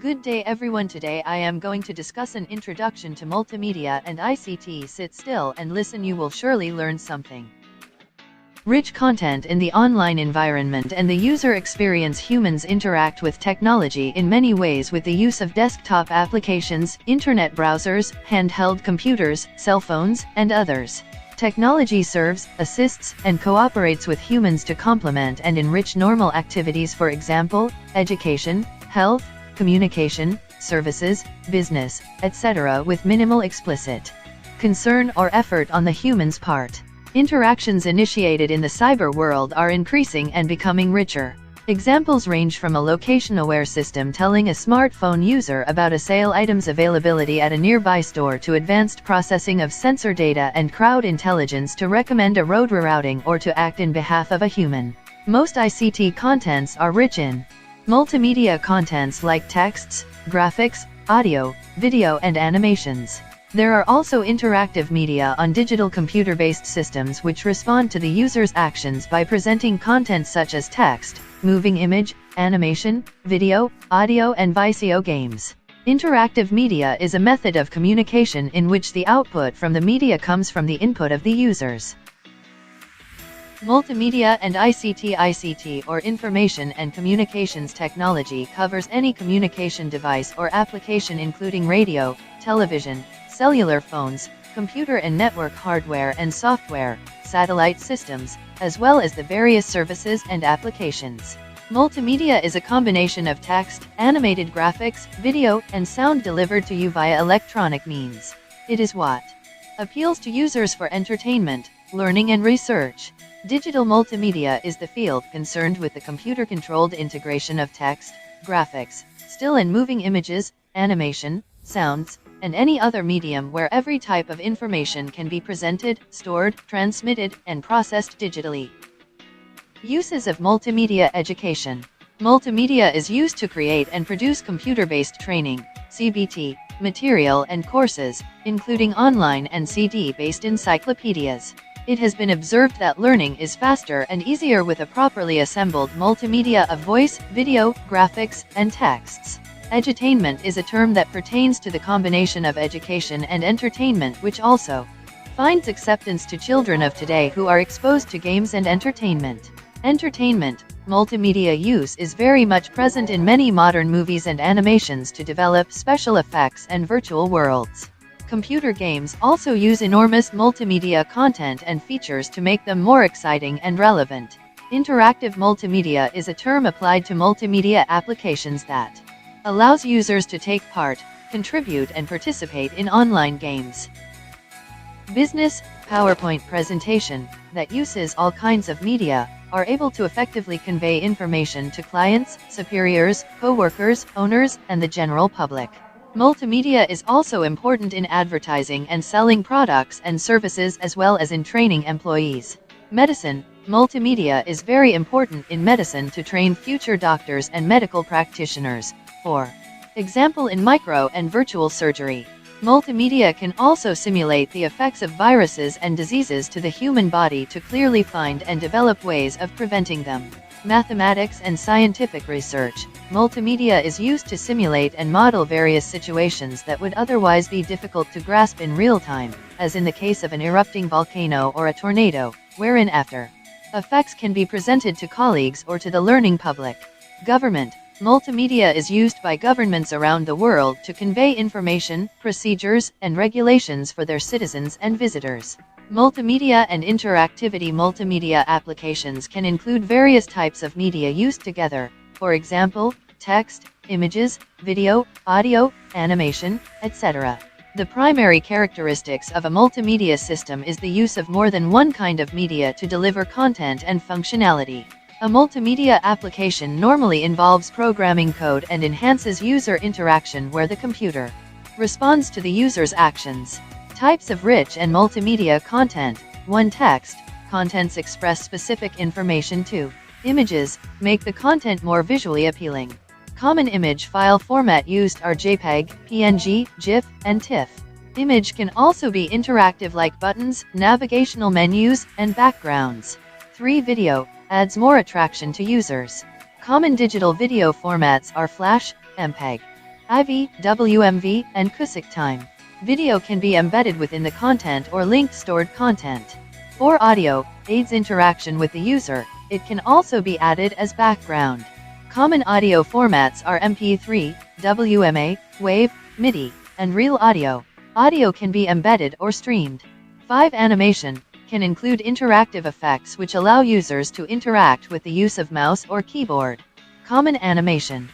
Good day everyone. Today I am going to discuss an introduction to multimedia and ICT. Sit still and listen, you will surely learn something. Rich content in the online environment and the user experience. Humans interact with technology in many ways with the use of desktop applications, internet browsers, handheld computers, cell phones, and others. Technology serves, assists, and cooperates with humans to complement and enrich normal activities, for example, education, health, communication, services, business, etc., with minimal explicit concern or effort on the human's part. Interactions initiated in the cyber world are increasing and becoming richer. Examples range from a location-aware system telling a smartphone user about a sale item's availability at a nearby store to advanced processing of sensor data and crowd intelligence to recommend a road rerouting or to act in behalf of a human. Most ICT contents are rich in multimedia contents like texts, graphics, audio, video, and animations. There are also interactive media on digital computer-based systems which respond to the user's actions by presenting content such as text, moving image, animation, video, audio, and video games. Interactive media is a method of communication in which the output from the media comes from the input of the users. Multimedia and ICT. ICT, or Information and Communications Technology, covers any communication device or application including radio, television, cellular phones, computer and network hardware and software, satellite systems, as well as the various services and applications. Multimedia is a combination of text, animated graphics, video, and sound delivered to you via electronic means. It is what appeals to users for entertainment, learning, and research. Digital multimedia is the field concerned with the computer-controlled integration of text, graphics, still and moving images, animation, sounds, and any other medium where every type of information can be presented, stored, transmitted, and processed digitally. Uses of multimedia education. Multimedia is used to create and produce computer-based training, CBT, material and courses, including online and CD-based encyclopedias. It has been observed that learning is faster and easier with a properly assembled multimedia of voice, video, graphics, and texts. Edutainment is a term that pertains to the combination of education and entertainment, which also finds acceptance to children of today who are exposed to games and entertainment. Entertainment, multimedia use is very much present in many modern movies and animations to develop special effects and virtual worlds. Computer games also use enormous multimedia content and features to make them more exciting and relevant. Interactive multimedia is a term applied to multimedia applications that allows users to take part, contribute, and participate in online games. Business, PowerPoint presentation, that uses all kinds of media, are able to effectively convey information to clients, superiors, co-workers, owners, and the general public. Multimedia is also important in advertising and selling products and services, as well as in training employees. Medicine, multimedia is very important in medicine to train future doctors and medical practitioners. For example, in micro and virtual surgery. Multimedia can also simulate the effects of viruses and diseases to the human body to clearly find and develop ways of preventing them. Mathematics and scientific research. Multimedia is used to simulate and model various situations that would otherwise be difficult to grasp in real time, as in the case of an erupting volcano or a tornado, wherein after effects can be presented to colleagues or to the learning public. Government. Multimedia is used by governments around the world to convey information, procedures, and regulations for their citizens and visitors. Multimedia and interactivity. Multimedia applications can include various types of media used together, for example, text, images, video, audio, animation, etc. The primary characteristics of a multimedia system is the use of more than one kind of media to deliver content and functionality. A multimedia application normally involves programming code and enhances user interaction where the computer responds to the user's actions. Types of rich and multimedia content. 1. Text. Contents express specific information. 2. Images. Make the content more visually appealing. Common image file format used are JPEG, PNG, GIF, and TIFF. Image can also be interactive like buttons, navigational menus, and backgrounds. 3. Video. Adds more attraction to users. Common digital video formats are Flash, MPEG, IV, WMV, and QuickTime. Video can be embedded within the content or linked stored content. For audio, aids interaction with the user. It can also be added as background. Common audio formats are MP3, WMA, WAV, MIDI, and Real Audio. Audio can be embedded or streamed. 5. Animation can include interactive effects which allow users to interact with the use of mouse or keyboard. Common animation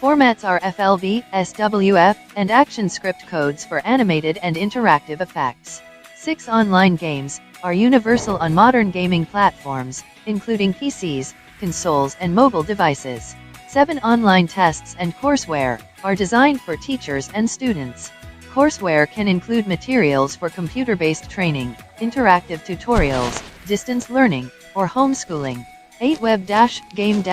formats are FLV, SWF, and ActionScript codes for animated and interactive effects. 6. Online games are universal on modern gaming platforms, including PCs, consoles, and mobile devices. 7. Online tests and courseware are designed for teachers and students. Courseware can include materials for computer-based training, interactive tutorials, distance learning, or homeschooling. 8. Web-game-pod-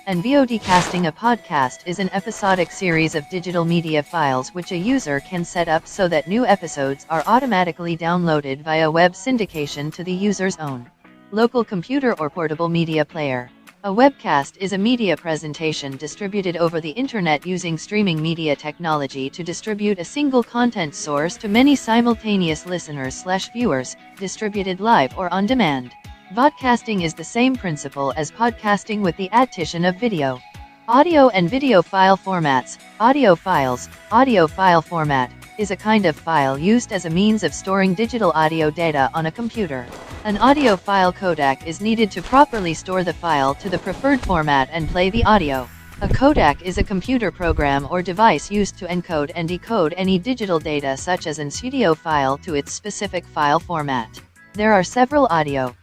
and VODcasting. A podcast is an episodic series of digital media files which a user can set up so that new episodes are automatically downloaded via web syndication to the user's own local computer or portable media player. A webcast is a media presentation distributed over the internet using streaming media technology to distribute a single content source to many simultaneous listeners/viewers, distributed live or on demand. Vodcasting is the same principle as podcasting with the addition of video. Audio and video file formats. Audio files. Audio file format is a kind of file used as a means of storing digital audio data on a computer. An audio file codec is needed to properly store the file to the preferred format and play the audio. A codec is a computer program or device used to encode and decode any digital data such as an audio file to its specific file format. There are several audio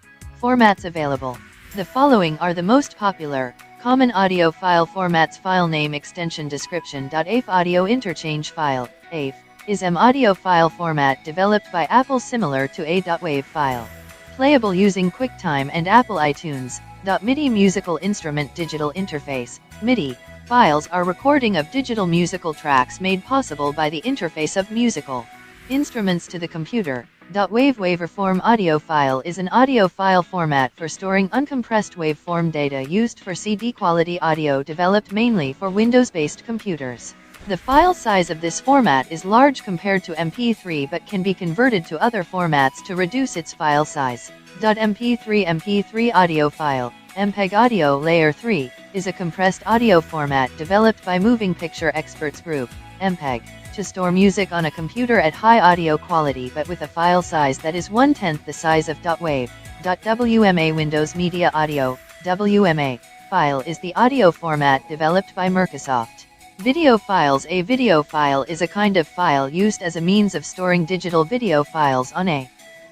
formats available. The following are the most popular. Common audio file formats: file name, extension, description. AIF audio interchange file. AIF is an audio file format developed by Apple similar to a .wav file. Playable using QuickTime and Apple iTunes. MIDI musical instrument digital interface. MIDI files are recording of digital musical tracks made possible by the interface of musical instruments to the computer. WAV waveform audio file is an audio file format for storing uncompressed waveform data used for CD quality audio, developed mainly for Windows-based computers. The file size of this format is large compared to MP3 but can be converted to other formats to reduce its file size. MP3 audio file. MPEG Audio Layer 3 is a compressed audio format developed by Moving Picture Experts Group, MPEG, to store music on a computer at high audio quality but with a file size that is 1/10 the size of .wav. WMA Windows Media Audio, WMA, file is the audio format developed by Microsoft. Video files. A video file is a kind of file used as a means of storing digital video files on a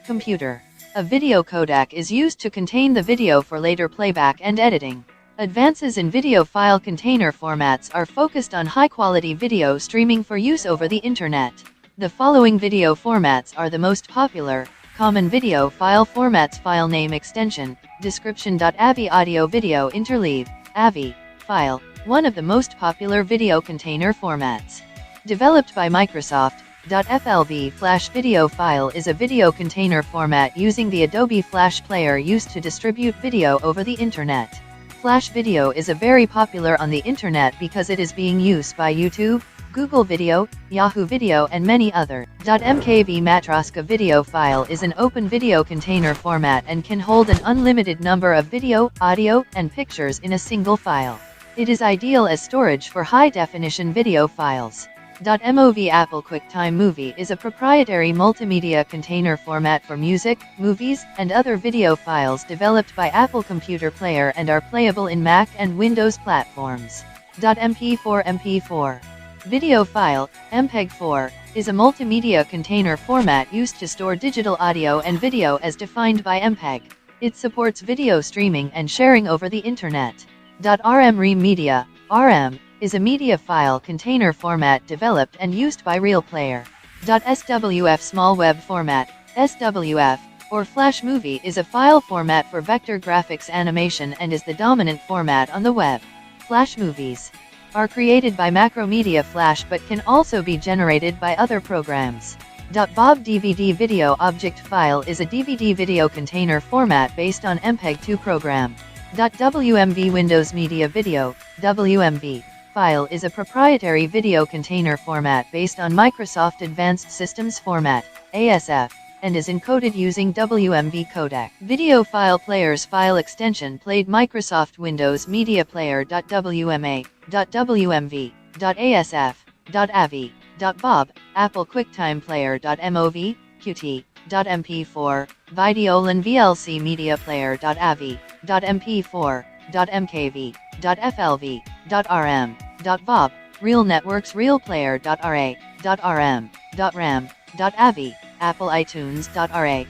computer. A video codec is used to contain the video for later playback and editing. Advances in video file container formats are focused on high-quality video streaming for use over the Internet. The following video formats are the most popular. Common video file formats: file name, extension, description. AVI audio video interleave. AVI file, one of the most popular video container formats. Developed by Microsoft, .FLV Flash video file is a video container format using the Adobe Flash player used to distribute video over the Internet. Flash video is a very popular on the Internet because it is being used by YouTube, Google Video, Yahoo Video and many other. MKV Matroska video file is an open video container format and can hold an unlimited number of video, audio, and pictures in a single file. It is ideal as storage for high-definition video files. MOV Apple QuickTime Movie is a proprietary multimedia container format for music, movies, and other video files developed by Apple Computer Player and are playable in Mac and Windows platforms. MP4 video file, MPEG-4, is a multimedia container format used to store digital audio and video as defined by MPEG. It supports video streaming and sharing over the Internet. RM Media, RM, is a media file container format developed and used by RealPlayer. SWF small web format, SWF, or Flash Movie is a file format for vector graphics animation and is the dominant format on the web. Flash movies are created by Macromedia Flash but can also be generated by other programs. BOB DVD video object file is a DVD video container format based on MPEG-2 program. WMV Windows Media Video, WMV, file is a proprietary video container format based on Microsoft Advanced Systems Format, ASF, and is encoded using WMV codec. Video file player's file extension played Microsoft Windows Media Player.wma, .wmv, .asf, .avi, .bob, Apple QuickTime Player.mov, Qt, .mp4, Videolan VLC Media Player.avi, .mp4, .mkv, .flv, .rm, .vob, Real Networks Real Player.ra, .rm, .ram, .avi, Apple iTunes.ra,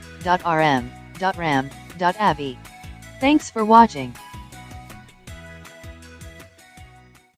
.rm, .ram, .avi. Thanks for watching.